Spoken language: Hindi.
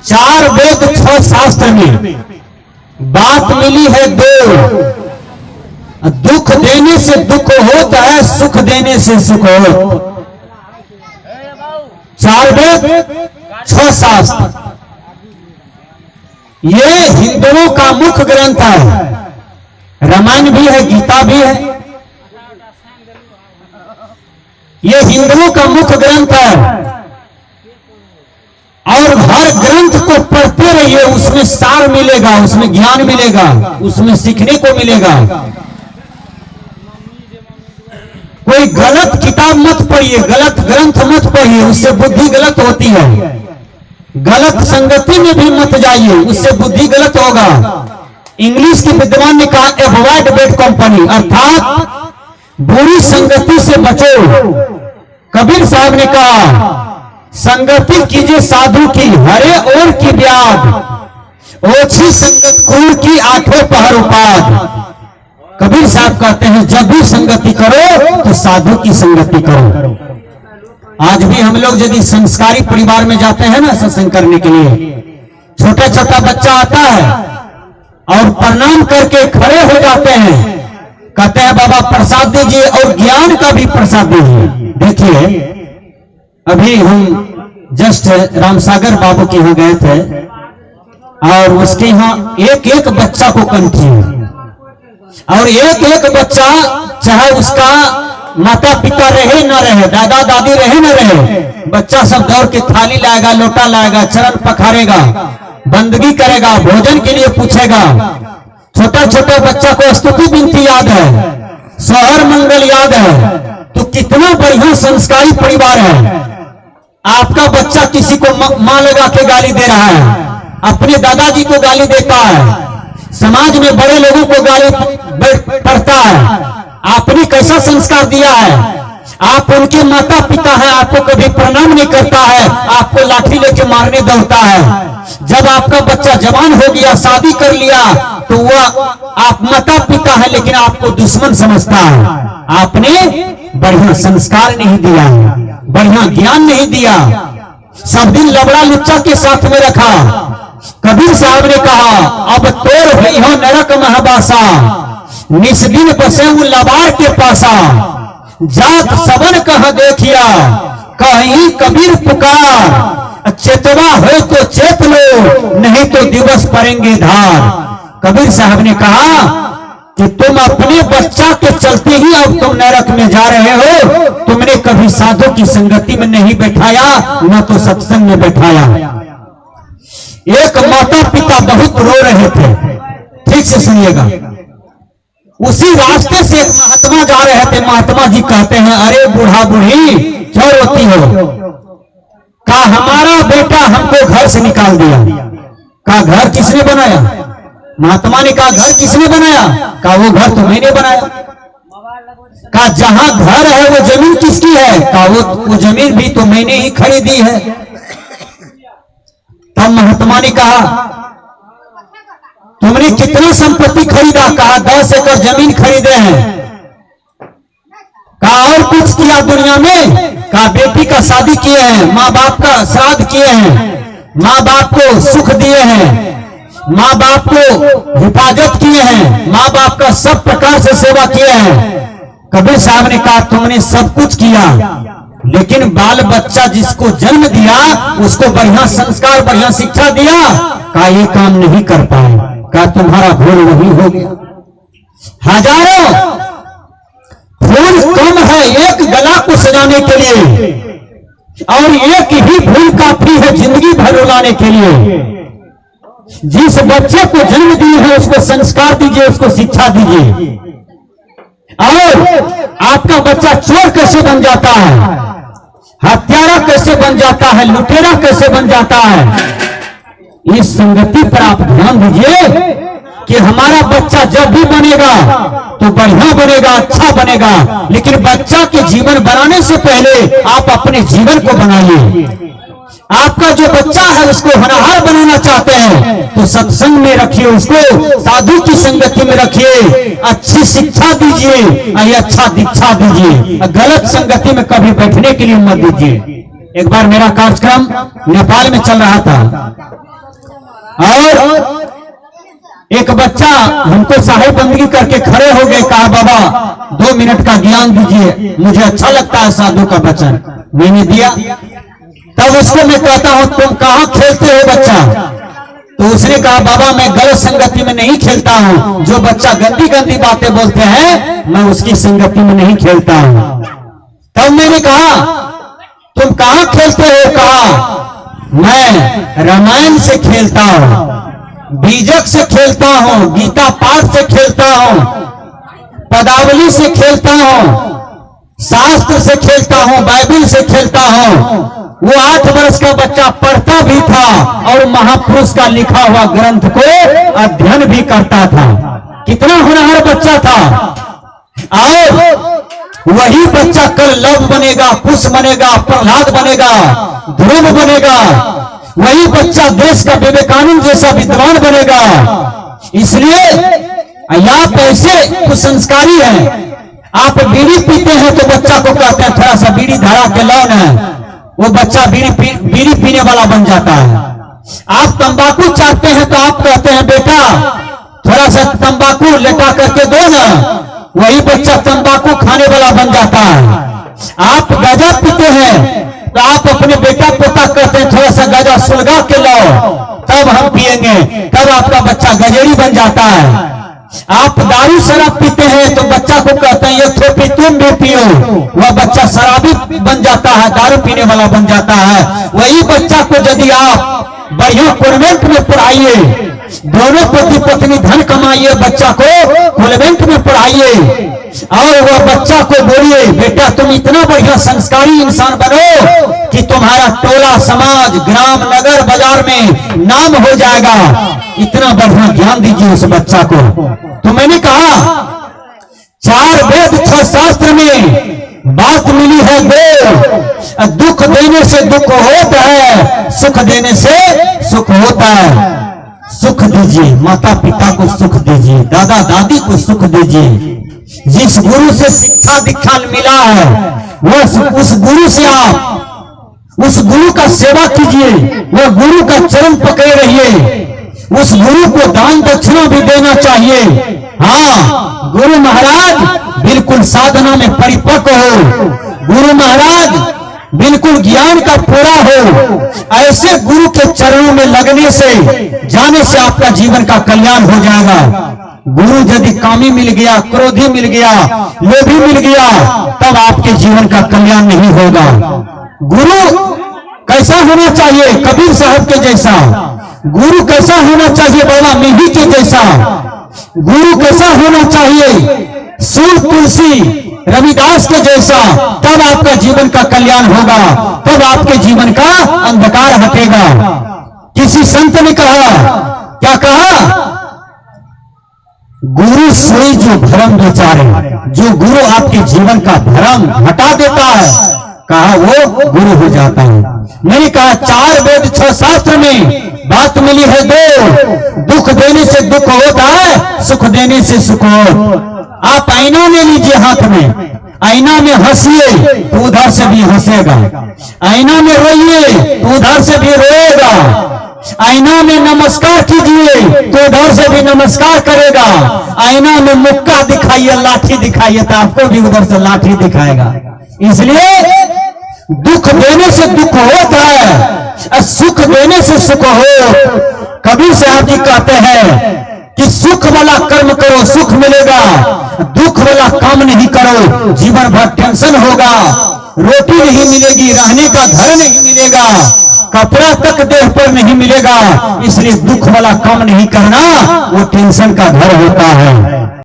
4 वेद 6 शास्त्र में बात मिली है दो। दुख देने से दुख होता है, सुख देने से सुख हो। 4 वेद 6 शास्त्र ये हिंदुओं का मुख्य ग्रंथ है। रामायण भी है, गीता भी है, ये हिंदुओं का मुख्य ग्रंथ है। और हर ग्रंथ को पढ़ते रहिए, उसमें सार मिलेगा, उसमें ज्ञान मिलेगा, उसमें सीखने को मिलेगा। कोई गलत किताब मत पढ़िए, गलत ग्रंथ मत पढ़िए, उससे बुद्धि गलत होती है। गलत संगति में भी मत जाइए, उससे बुद्धि गलत होगा। इंग्लिश के विद्वान ने कहा अवॉइड बैड कंपनी, अर्थात बुरी संगति से बचो। कबीर साहब ने कहा संगति कीजिए साधु की, हरे और की ब्याद, ओछी संगत क्रूर की, आठों पहर उपाद। कबीर साहब कहते हैं जब भी संगति करो तो साधु की संगति करो। आज भी हम लोग यदि संस्कारी परिवार में जाते हैं ना सत्संग करने के लिए, छोटा छोटा बच्चा आता है और प्रणाम करके खड़े हो जाते हैं, कहते हैं बाबा प्रसाद दीजिए और ज्ञान का भी प्रसाद दीजिए। देखिए अभी हम जस्ट रामसागर बाबू के यहाँ गए थे और उसके यहाँ एक एक बच्चा को कंठी है, और एक एक बच्चा चाहे उसका माता पिता रहे न रहे, दादा दादी रहे न रहे, बच्चा सब दौड़ के थाली लाएगा, लोटा लाएगा, चरण पखारेगा, बंदगी करेगा, भोजन के लिए पूछेगा। छोटा छोटा बच्चा को स्तुति विनती याद है, सोहर मंगल याद है। तो कितना बढ़िया संस्कारी परिवार है। आपका बच्चा किसी को मां लगा के गाली दे रहा है, अपने दादाजी को गाली देता है, समाज में बड़े लोगों को गाली पड़ता है। आपने कैसा संस्कार दिया है? आप उनके माता पिता हैं, आपको कभी प्रणाम नहीं करता है, आपको लाठी लेके मारने दौड़ता है। जब आपका बच्चा जवान हो गया, शादी कर लिया, तो वह आप माता पिता है लेकिन आपको दुश्मन समझता है। आपने बढ़िया संस्कार नहीं दिया, बढ़िया ज्ञान नहीं दिया, सब दिन लबड़ा लुच्चा के साथ में रखा। कबीर साहब ने कहा अब तोर हुई हो नरक महबासा, निस्दिन बसे लबार के पासा, जात सबन कह देखिया, कहीं कबीर पुकार, चेतवा हो तो चेत लो, नहीं तो दिवस पड़ेंगे धार। कबीर साहब ने कहा कि तुम अपने बच्चा के चलते ही अब तुम नरक में जा रहे हो। तुमने कभी साधु की संगति में नहीं बैठाया, न तो सत्संग में बैठाया। एक माता पिता बहुत रो रहे थे, ठीक से सुनिएगा। उसी रास्ते से एक महात्मा जा रहे थे। महात्मा जी कहते हैं अरे बूढ़ा बूढ़ी क्यों रोती हो? कहा हमारा बेटा हमको घर से निकाल दिया। कहा घर किसने बनाया? महात्मा ने कहा घर किसने बनाया? कहा वो घर तो मैंने बनाया। कहा जहां घर है वो जमीन किसकी है? कहा वो जमीन भी तो मैंने ही खरीदी है। तब महात्मा ने कहा तुमने कितना संपत्ति खरीदा? कहा 10 एकड़ जमीन खरीदे हैं। कहा और कुछ किया दुनिया में? कहा बेटी का शादी किए हैं, माँ बाप का श्राद्ध किए हैं, माँ बाप को सुख दिए हैं, माँ बाप को हिफाजत किए हैं, माँ बाप का सब प्रकार से सेवा किए हैं। कबीर साहब ने कहा तुमने सब कुछ किया, लेकिन बाल बच्चा जिसको जन्म दिया उसको बढ़िया संस्कार बढ़िया शिक्षा दिया, कहा ये काम नहीं कर पाए। कहा तुम्हारा भूल वही हो गया। हजारों फूल कम है एक गला को सजाने के लिए, और एक ही भूल काफी है जिंदगी भर रुलाने के लिए। जिस बच्चे को जन्म दिए है उसको संस्कार दीजिए, उसको शिक्षा दीजिए। और आपका बच्चा चोर कैसे बन जाता है, हत्यारा कैसे बन जाता है, लुटेरा कैसे बन जाता है, इस संगति पर आप ध्यान दीजिए कि हमारा बच्चा जब भी बनेगा तो बढ़िया बनेगा, अच्छा बनेगा। लेकिन बच्चा के जीवन बनाने से पहले आप अपने जीवन को बनाइए। आपका जो बच्चा है उसको होनहार बनाना चाहते हैं तो सत्संग में रखिए, उसको साधु की संगति में रखिए, अच्छी शिक्षा दीजिए, अच्छा दीक्षा दीजिए, गलत संगति में कभी बैठने के लिए मत दीजिए। एक बार मेरा कार्यक्रम नेपाल में चल रहा था, और एक बच्चा हमको साहिब बंदगी करके खड़े हो गए, कहा बाबा 2 मिनट का ज्ञान दीजिए, मुझे अच्छा लगता है साधु का वचन। मैंने दिया। तब उसको मैं कहता हूं तुम कहां खेलते हो बच्चा? तो उसने कहा बाबा मैं गलत संगति में नहीं खेलता हूं, जो बच्चा गंदी गंदी बातें बोलते हैं मैं उसकी संगति में नहीं खेलता हूं। तब मैंने कहा तुम कहां खेलते हो? कहा मैं रामायण से खेलता हूं, बीजक से खेलता हूं, गीता पाठ से खेलता हूं, पदावली से खेलता हूं, शास्त्र से खेलता हूं, बाइबल से खेलता हूं। वो 8 वर्ष का बच्चा पढ़ता भी था और महापुरुष का लिखा हुआ ग्रंथ को अध्ययन भी करता था। कितना होनहार बच्चा था। और वही बच्चा कल लव बनेगा, कुश बनेगा, प्रहलाद बनेगा, ध्रुव बनेगा। वही बच्चा देश का विवेकानंद जैसा विद्वान बनेगा। इसलिए आप ऐसे कुसंस्कारी हैं। आप बीड़ी पीते हैं तो बच्चा को कहते हैं थोड़ा सा बीड़ी धरा के लाओ ना, वो बच्चा बीड़ी पीने वाला बन जाता है। आप तंबाकू चाहते हैं तो आप कहते हैं बेटा थोड़ा सा तंबाकू लेटा करके दो ना, वही बच्चा तंबाकू खाने वाला बन जाता है। आप गांजा पीते हैं तो आप अपने बेटा पोता कहते हैं थोड़ा सा गांजा सुलगा के लाओ तब हम पिएंगे, तब आपका बच्चा गजेड़ी बन जाता है। आप दारू शराब पीते हैं तो बच्चा को कहते हैं ये थोपी तुम भी पियो, वह बच्चा शराबी बन जाता है, दारू पीने वाला बन जाता है। वही बच्चा को यदि आप बढ़िया कॉन्वेंट में पढ़ाइए, दोनों पति पत्नी धन कमाइए, बच्चा को कॉन्वेंट में पढ़ाइए और वह बच्चा को बोलिए बेटा तुम इतना बढ़िया संस्कारी इंसान बनो कि तुम्हारा टोला समाज ग्राम नगर बाजार में नाम हो जाएगा। इतना बढ़िया ज्ञान दीजिए उस बच्चा को। तो मैंने कहा 4 वेद 6 शास्त्र में बात मिली है 2, दुख देने से दुख होता है, सुख देने से सुख होता है। सुख दीजिए, माता पिता को सुख दीजिए, दादा दादी को सुख दीजिए। जिस गुरु से शिक्षा दीक्षा मिला है वह उस गुरु से आप उस गुरु का सेवा कीजिए, वह गुरु का चरण पकड़े रहिए। उस गुरु को दान दक्षिणा भी देना चाहिए। हाँ, गुरु महाराज बिल्कुल साधना में परिपक्व हो, गुरु महाराज बिल्कुल ज्ञान का पूरा हो। ऐसे गुरु के चरणों में लगने से जाने से आपका जीवन का कल्याण हो जाएगा। गुरु यदि कामी मिल गया, क्रोधी मिल गया, लोभी मिल गया, तब आपके जीवन का कल्याण नहीं होगा। गुरु कैसा होना चाहिए? कबीर साहब के जैसा। गुरु कैसा होना चाहिए? बाबा मिही के जैसा। गुरु कैसा होना चाहिए? सूर तुलसी रविदास के जैसा। तब आपका जीवन का कल्याण होगा, तब आपके जीवन का अंधकार हटेगा। किसी संत ने कहा, क्या कहा? गुरु सोई जो भरम बेचारे, जो गुरु आपके जीवन का भरम हटा देता है, कहा वो गुरु हो जाता है। मैंने कहा 4 वेद 6 शास्त्र में बात मिली है 2, दुख देने से दुख होता है, सुख देने से सुख हो। आप आईना ले लीजिए हाथ में, आईना में हंसिए तो उधर से भी हंसेगा, आईना में रोइए तो उधर से भी रोएगा, आईना में नमस्कार कीजिए तो उधर से भी नमस्कार करेगा, आईना में मुक्का दिखाइए, लाठी दिखाइए तो आपको भी उधर से लाठी दिखाएगा। इसलिए दुख देने से दुख होता है, सुख देने से सुख हो। कबीर साहब जी कहते हैं कि सुख वाला कर्म करो सुख मिलेगा, दुख वाला काम नहीं करो जीवन भर टेंशन होगा, रोटी नहीं मिलेगी, रहने का घर नहीं मिलेगा, कपड़ा तक देह पर नहीं मिलेगा। इसलिए दुख वाला काम नहीं करना, वो टेंशन का घर होता है।